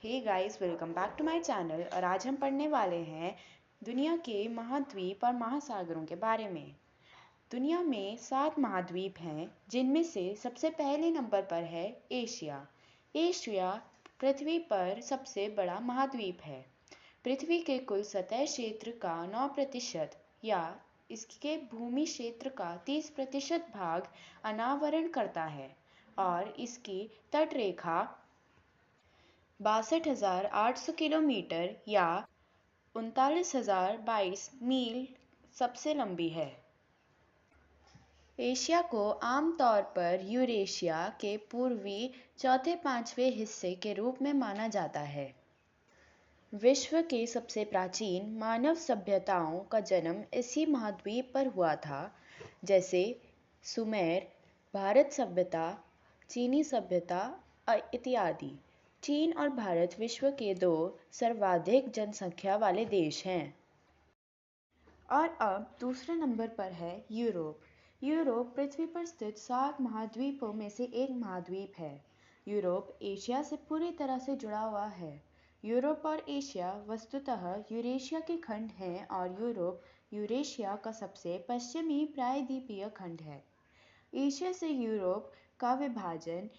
Hey guys, welcome back to my channel. और आज हम पढ़ने वाले हैं दुनिया के महाद्वीप और महासागरों के बारे में। दुनिया में 7 महाद्वीप हैं, जिनमें से सबसे पहले नंबर पर है एशिया। एशिया पृथ्वी पर सबसे बड़ा महाद्वीप है। पृथ्वी के कुल सतह क्षेत्र का 9% या इसके भूमि क्षेत्र का 30% भाग अनावरण करता है और इसकी तटरेखा 62,800 किलोमीटर या 39,022 मील सबसे लंबी है। एशिया को आमतौर पर यूरेशिया के पूर्वी चौथे पांचवें हिस्से के रूप में माना जाता है। विश्व के सबसे प्राचीन मानव सभ्यताओं का जन्म इसी महाद्वीप पर हुआ था, जैसे सुमेर, भारत सभ्यता, चीनी सभ्यता इत्यादि। चीन और भारत विश्व के 2 सर्वाधिक जनसंख्या वाले देश हैं। और अब दूसरे नंबर पर है यूरोप। यूरोप पृथ्वी पर स्थित 7 महाद्वीपों में से एक महाद्वीप है। यूरोप एशिया से पूरी तरह से जुड़ा हुआ है। यूरोप और एशिया वस्तुतः यूरेशिया के खंड हैं और यूरोप यूरेशिया का सबसे पश्चिमी प्रायद्वीपीय खंड है। एशिया से यूरोप का विभाजन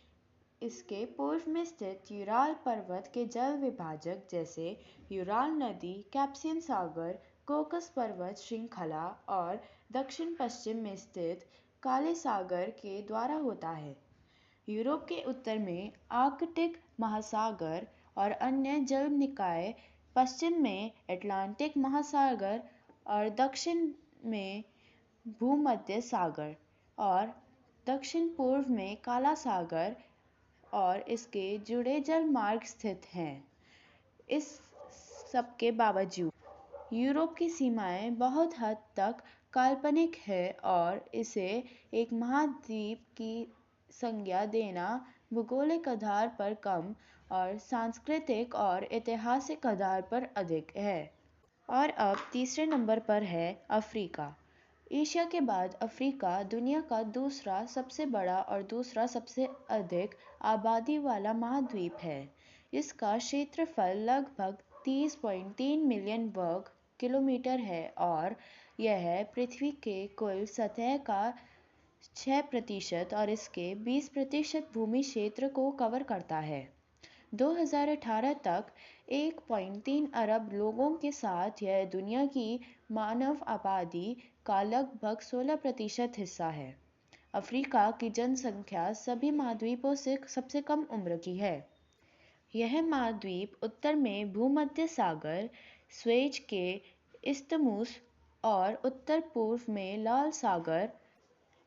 इसके पूर्व में स्थित यूराल पर्वत के जल विभाजक जैसे यूराल नदी, कैस्पियन सागर, कॉकस पर्वत श्रृंखला और दक्षिण पश्चिम में स्थित काले सागर के द्वारा होता है। यूरोप के उत्तर में आर्कटिक महासागर और अन्य जल निकाय, पश्चिम में अटलांटिक महासागर और दक्षिण में भूमध्य सागर और दक्षिण पूर्व में काला सागर और इसके जुड़े जल मार्ग स्थित हैं। इस सबके बावजूद यूरोप की सीमाएं बहुत हद तक काल्पनिक है और इसे एक महाद्वीप की संज्ञा देना भूगोलिक आधार पर कम और सांस्कृतिक और ऐतिहासिक आधार पर अधिक है। और अब तीसरे नंबर पर है अफ्रीका। एशिया के बाद अफ्रीका दुनिया का दूसरा सबसे बड़ा और दूसरा सबसे अधिक आबादी वाला महाद्वीप है। इसका क्षेत्रफल लगभग 30.3 मिलियन वर्ग किलोमीटर है और यह पृथ्वी के कुल सतह का 6% और इसके 20% भूमि क्षेत्र को कवर करता है। 2018 तक 1.3 अरब लोगों के साथ यह दुनिया की मानव आबादी का लगभग 16% हिस्सा है। अफ्रीका की जनसंख्या सभी महाद्वीपों से सबसे कम उम्र की है। यह महाद्वीप उत्तर में भूमध्य सागर, स्वेज के इस्थमुस और उत्तर पूर्व में लाल सागर,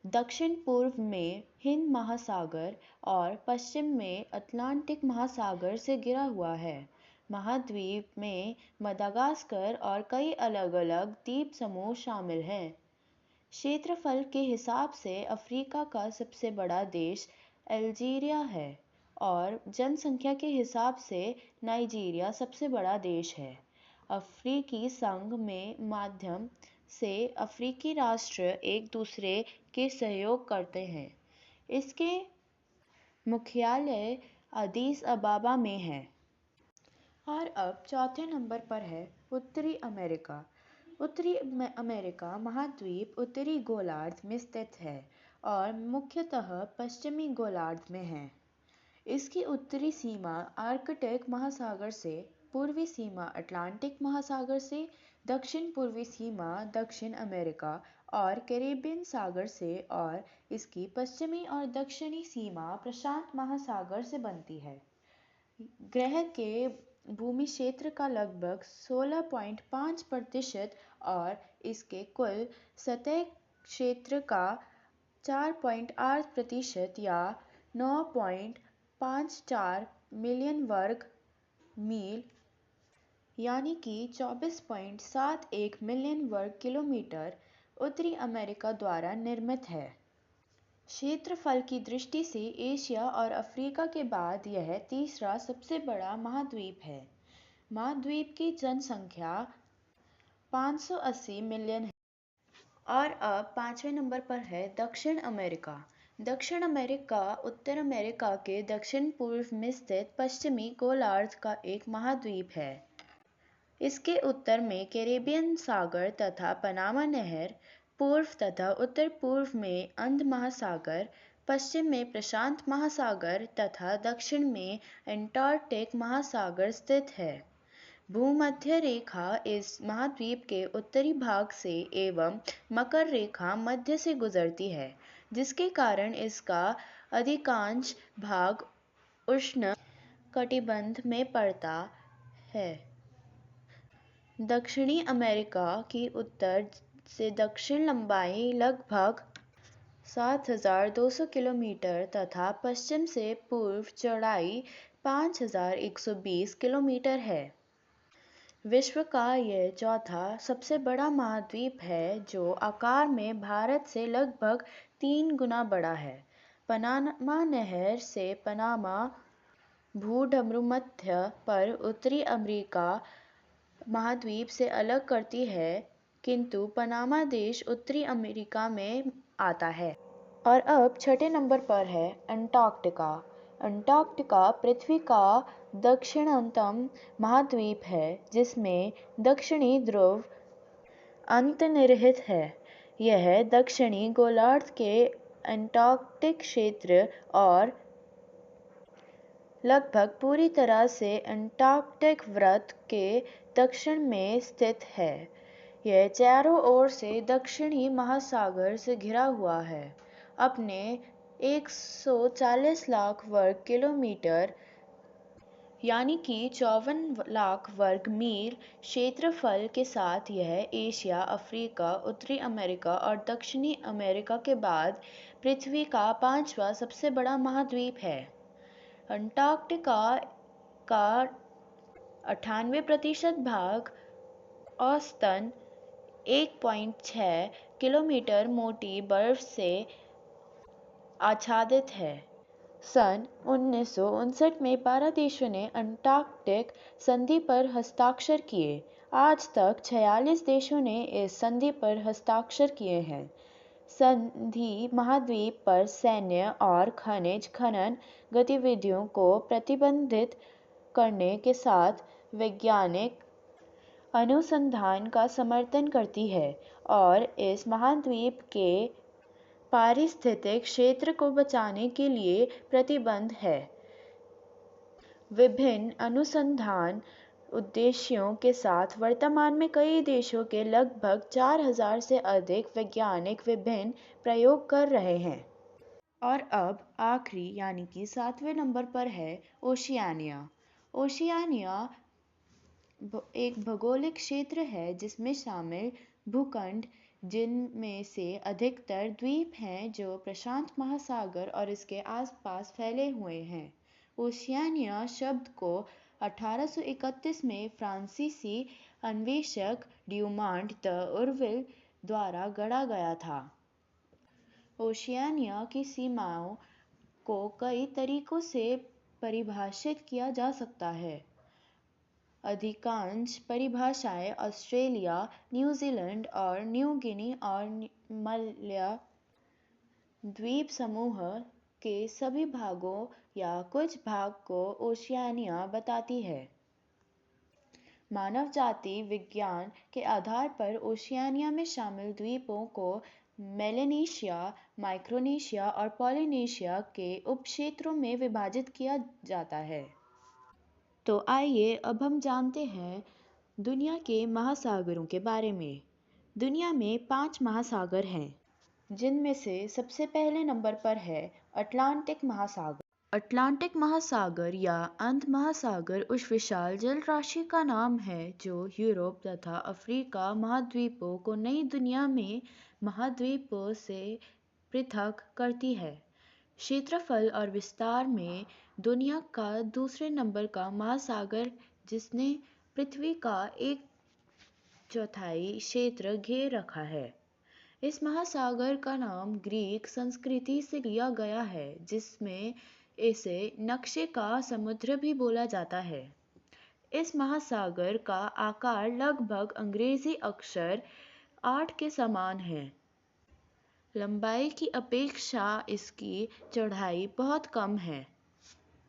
दक्षिण पूर्व में हिंद महासागर और पश्चिम में अटलांटिक महासागर से घिरा हुआ है। महाद्वीप में मदागास्कर और कई अलग-अलग द्वीप समूह शामिल हैं। क्षेत्रफल के हिसाब से अफ्रीका का सबसे बड़ा देश अल्जीरिया है और जनसंख्या के हिसाब से नाइजीरिया सबसे बड़ा देश है। अफ्रीकी संघ में माध्यम से अफ्रीकी राष्ट्र एक दूसरे के सहयोग करते हैं। इसके मुख्यालय अदीस अबाबा में है। और अब चौथे नंबर पर है उत्तरी अमेरिका। उत्तरी अमेरिका महाद्वीप उत्तरी गोलार्ध में स्थित है और मुख्यतः पश्चिमी गोलार्ध में है। इसकी उत्तरी सीमा आर्कटिक महासागर से, पूर्वी सीमा अटलांटिक महासागर से, दक्षिण पूर्वी सीमा दक्षिण अमेरिका और कैरिबियन सागर से और इसकी पश्चिमी और दक्षिणी सीमा प्रशांत महासागर से बनती है। ग्रह के भूमि क्षेत्र का लगभग 16.5% और इसके कुल सतह क्षेत्र का 4.8% या 9.54 मिलियन वर्ग मील यानी कि 24.71 मिलियन वर्ग किलोमीटर उत्तरी अमेरिका द्वारा निर्मित है। क्षेत्रफल की दृष्टि से एशिया और अफ्रीका के बाद यह तीसरा सबसे बड़ा महाद्वीप है। महाद्वीप की जनसंख्या 580 मिलियन है। और अब पांचवें नंबर पर है दक्षिण अमेरिका। दक्षिण अमेरिका उत्तर अमेरिका के दक्षिण पूर्व में स्थित पश्चिमी गोलार्ध का एक महाद्वीप है। इसके उत्तर में कैरेबियन सागर तथा पनामा नहर, पूर्व तथा उत्तर पूर्व में अंध महासागर, पश्चिम में प्रशांत महासागर तथा दक्षिण में अंटार्कटिक महासागर स्थित है। भूमध्य रेखा इस महाद्वीप के उत्तरी भाग से एवं मकर रेखा मध्य से गुजरती है, जिसके कारण इसका अधिकांश भाग उष्ण कटिबंध में पड़ता है। दक्षिणी अमेरिका की उत्तर से दक्षिण लंबाई लगभग 7,200 किलोमीटर तथा पश्चिम से पूर्व चौड़ाई 5,120 किलोमीटर है। विश्व का यह चौथा सबसे बड़ा महाद्वीप है, जो आकार में भारत से लगभग 3 गुना बड़ा है। पनामा नहर से पनामा भूमध्य पर उत्तरी अमेरिका महाद्वीप से अलग करती है, किंतु पनामा देश उत्तरी अमेरिका में आता है। और अब छठे नंबर पर है अंटार्कटिका। अंटार्कटिका पृथ्वी का दक्षिणतम महाद्वीप है, जिसमें दक्षिणी ध्रुव अंतर्निहित है। यह दक्षिणी गोलार्ध के अंटार्कटिक क्षेत्र और लगभग पूरी तरह से अंटार्कटिक वृत्त के दक्षिण में स्थित है। यह चारों ओर से दक्षिणी महासागर से घिरा हुआ है। अपने 140 लाख वर्ग किलोमीटर यानी कि 54 लाख वर्ग मील क्षेत्रफल के साथ यह एशिया, अफ्रीका, उत्तरी अमेरिका और दक्षिणी अमेरिका के बाद पृथ्वी का 5वां सबसे बड़ा महाद्वीप है। अंटार्कटिका का 98% भाग औसतन 1.6 किलोमीटर मोटी बर्फ से आच्छादित है। सन 1959 में 12 देशों ने अंटार्कटिक संधि पर हस्ताक्षर किए। आज तक 46 देशों ने इस संधि पर हस्ताक्षर किए हैं। संधि महाद्वीप पर सैन्य और खनिज खनन गतिविधियों को प्रतिबंधित करने के साथ वैज्ञानिक अनुसंधान का समर्थन करती है और इस महाद्वीप के पारिस्थितिक क्षेत्र को बचाने के लिए प्रतिबद्ध है। विभिन्न अनुसंधान उद्देश्यों के साथ वर्तमान में कई देशों के लगभग 4,000 से अधिक वैज्ञानिक विभिन्न प्रयोग कर रहे हैं। और अब आखिरी यानी कि 7वें नंबर पर है ओशियानिया। ओशियानिया एक भौगोलिक क्षेत्र है जिसमें शामिल भूखंड, जिनमें से अधिकतर द्वीप हैं जो प्रशांत महासागर और इसके आसपास फैले हुए हैं। ओशियानिया शब्द को 1831 में फ्रांसीसी अन्वेषक ड्यूमांट द उर्विल द्वारा गढ़ा गया था। ओशियानिया की सीमाओं को कई तरीकों से परिभाषित किया जा सकता है। अधिकांश परिभाषाएं ऑस्ट्रेलिया, न्यूजीलैंड और न्यू गिनी और मलया द्वीप समूह के सभी भागों या कुछ भाग को ओशियानिया बताती है। मानव जाति विज्ञान के आधार पर ओशियानिया में शामिल द्वीपों को मेलानेशिया, माइक्रोनेशिया और पॉलिनेशिया के उपक्षेत्रों में विभाजित किया जाता है। तो आइए अब हम जानते हैं दुनिया के महासागरों के बारे में। दुनिया में 5 महासागर हैं, जिनमें से सबसे पहले नंबर पर है अटलांटिक महासागर। अटलांटिक महासागर या अंध महासागर उस विशाल जल राशि का नाम है जो यूरोप तथा अफ्रीका महाद्वीपों को नई दुनिया में महाद्वीपों से पृथक करती है। क्षेत्रफल और विस्तार में दुनिया का दूसरे नंबर का महासागर, जिसने पृथ्वी का 1/4 क्षेत्र घेर रखा है। इस महासागर का नाम ग्रीक संस्कृति से लिया गया है, जिसमें इसे नक्शे का समुद्र भी बोला जाता है। इस महासागर का आकार लगभग अंग्रेजी अक्षर 8 के समान है। लंबाई की अपेक्षा इसकी चौड़ाई बहुत कम है।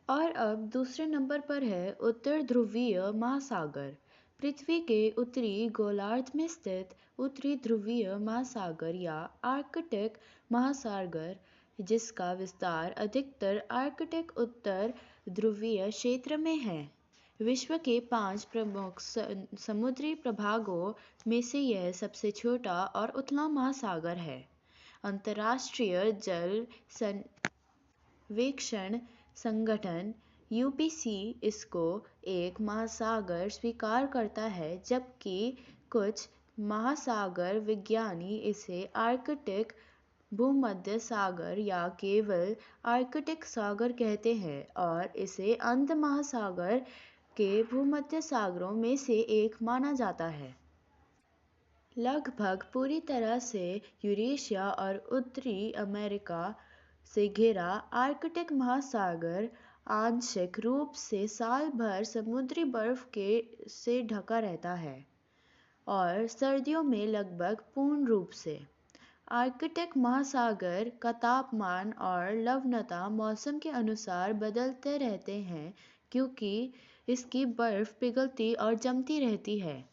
और अब दूसरे नंबर पर है उत्तर ध्रुवीय महासागर। पृथ्वी के उत्तरी गोलार्ध में स्थित उत्तरी ध्रुवीय महासागर या आर्कटिक महासागर, जिसका विस्तार अधिकतर आर्कटिक उत्तर ध्रुवीय क्षेत्र में है। विश्व के 5 प्रमुख समुद्री प्रभागों में से यह सबसे छोटा और उथला महासागर है। अंतर्राष्ट्रीय जल सर्वेक्षण संगठन यूपीसी इसको एक महासागर स्वीकार करता है, जबकि कुछ महासागर विज्ञानी इसे आर्कटिक भूमध्य सागर या केवल आर्कटिक सागर कहते हैं और इसे अंध महासागर के भूमध्य सागरों में से एक माना जाता है। लगभग पूरी तरह से यूरेशिया और उत्तरी अमेरिका से घिरा आर्कटिक महासागर आंशिक रूप से साल भर समुद्री बर्फ से ढका रहता है और सर्दियों में लगभग पूर्ण रूप से। आर्कटिक महासागर का तापमान और लवणता मौसम के अनुसार बदलते रहते हैं, क्योंकि इसकी बर्फ पिघलती और जमती रहती है।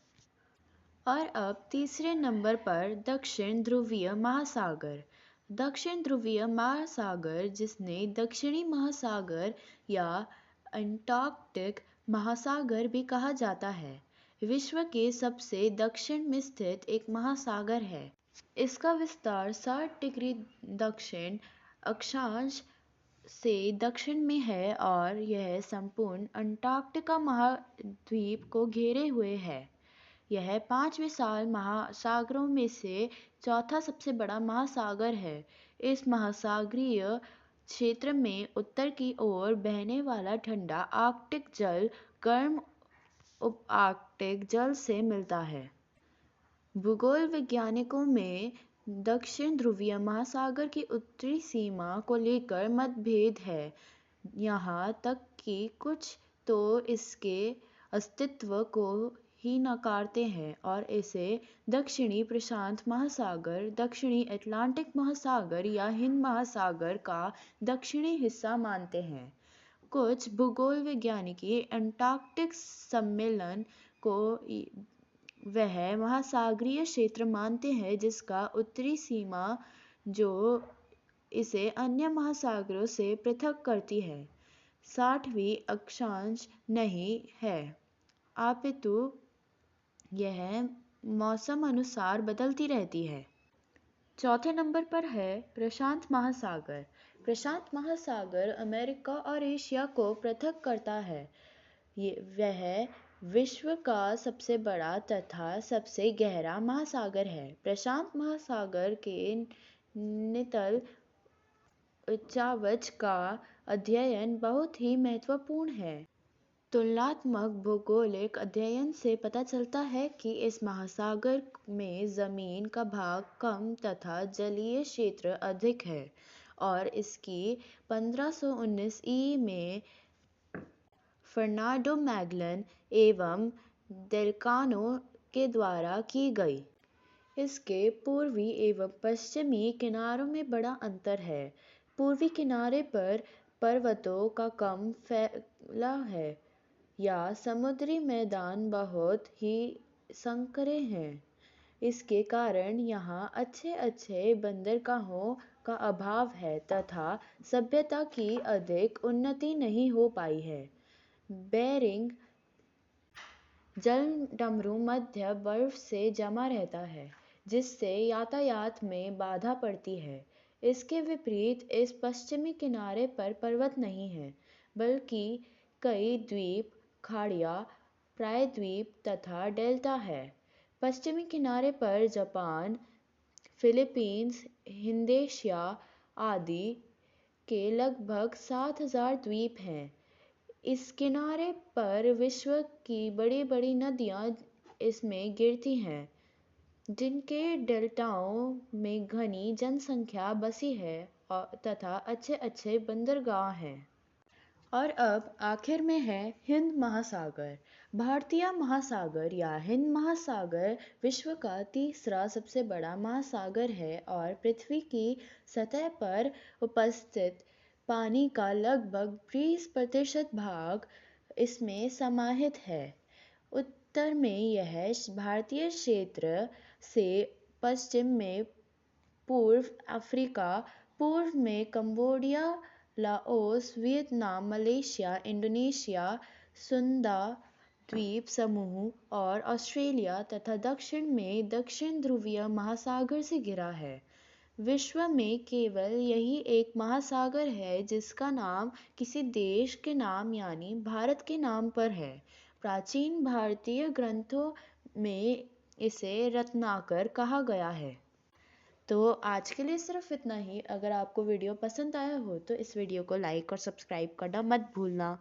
और अब तीसरे नंबर पर दक्षिण ध्रुवीय महासागर। दक्षिण ध्रुवीय महासागर, जिसने दक्षिणी महासागर या अंटार्कटिक महासागर भी कहा जाता है, विश्व के सबसे दक्षिण में स्थित एक महासागर है। इसका विस्तार 60 डिग्री दक्षिण अक्षांश से दक्षिण में है और यह संपूर्ण अंटार्कटिका महाद्वीप को घेरे हुए है। यह 5 विशाल महासागरों में से चौथा सबसे बड़ा महासागर है। इस महासागरीय क्षेत्र में उत्तर की ओर बहने वाला ठंडा आर्कटिक जल गर्म उप-आर्कटिक जल से मिलता है। भूगोल वैज्ञानिकों में दक्षिण ध्रुवीय महासागर की उत्तरी सीमा को लेकर मतभेद है। यहाँ तक कि कुछ तो इसके अस्तित्व को ही नकारते हैं और इसे दक्षिणी प्रशांत महासागर, दक्षिणी अटलांटिक महासागर या हिंद महासागर का दक्षिणी हिस्सा मानते हैं। कुछ भूगोल वैज्ञानिक अंटार्कटिक सम्मेलन को वह महासागरीय क्षेत्र मानते हैं जिसका उत्तरी सीमा जो इसे अन्य महासागरों से पृथक करती है 60वीं अक्षांश नहीं है, अपितु यह मौसम अनुसार बदलती रहती है। चौथे नंबर पर है प्रशांत महासागर। प्रशांत महासागर अमेरिका और एशिया को पृथक करता है। वह विश्व का सबसे बड़ा तथा सबसे गहरा महासागर है। प्रशांत महासागर के नितल उच्चावच का अध्ययन बहुत ही महत्वपूर्ण है। तुलनात्मक भौगोलिक अध्ययन से पता चलता है कि इस महासागर में जमीन का भाग कम तथा जलीय क्षेत्र अधिक है और इसकी 1519 ई में फर्नांडो मैगलन एवं डेल्कानो के द्वारा की गई। इसके पूर्वी एवं पश्चिमी किनारों में बड़ा अंतर है। पूर्वी किनारे पर पर्वतों का कम फैला है या समुद्री मैदान बहुत ही संकरे हैं। इसके कारण यहाँ अच्छे बंदरगाहों का अभाव है तथा सभ्यता की अधिक उन्नति नहीं हो पाई है। बेरिंग जलडमरू मध्य बर्फ से जमा रहता है, जिससे यातायात में बाधा पड़ती है। इसके विपरीत इस पश्चिमी किनारे पर पर्वत नहीं है, बल्कि कई द्वीप, खाड़ियाँ, प्रायद्वीप तथा डेल्टा है। पश्चिमी किनारे पर जापान, फिलीपींस, इंडोनेशिया आदि के लगभग 7000 द्वीप हैं। इस किनारे पर विश्व की बड़ी नदियाँ इसमें गिरती हैं, जिनके डेल्टाओं में घनी जनसंख्या बसी है तथा अच्छे बंदरगाह हैं। और अब आखिर में है हिंद महासागर। भारतीय महासागर या हिंद महासागर विश्व का तीसरा सबसे बड़ा महासागर है और पृथ्वी की सतह पर उपस्थित पानी का लगभग 20% भाग इसमें समाहित है। उत्तर में यह भारतीय क्षेत्र से पश्चिम में पूर्व अफ्रीका, पूर्व में Cambodia, Laos, Vietnam, Malaysia, Indonesia, Sunda द्वीप समूह और ऑस्ट्रेलिया तथा दक्षिण में दक्षिण ध्रुवीय महासागर से घिरा है। विश्व में केवल यही एक महासागर है जिसका नाम किसी देश के नाम यानी भारत के नाम पर है। प्राचीन भारतीय ग्रंथों में इसे रत्नाकर कहा गया है। तो आज के लिए सिर्फ इतना ही। अगर आपको वीडियो पसंद आया हो तो इस वीडियो को लाइक और सब्सक्राइब करना मत भूलना।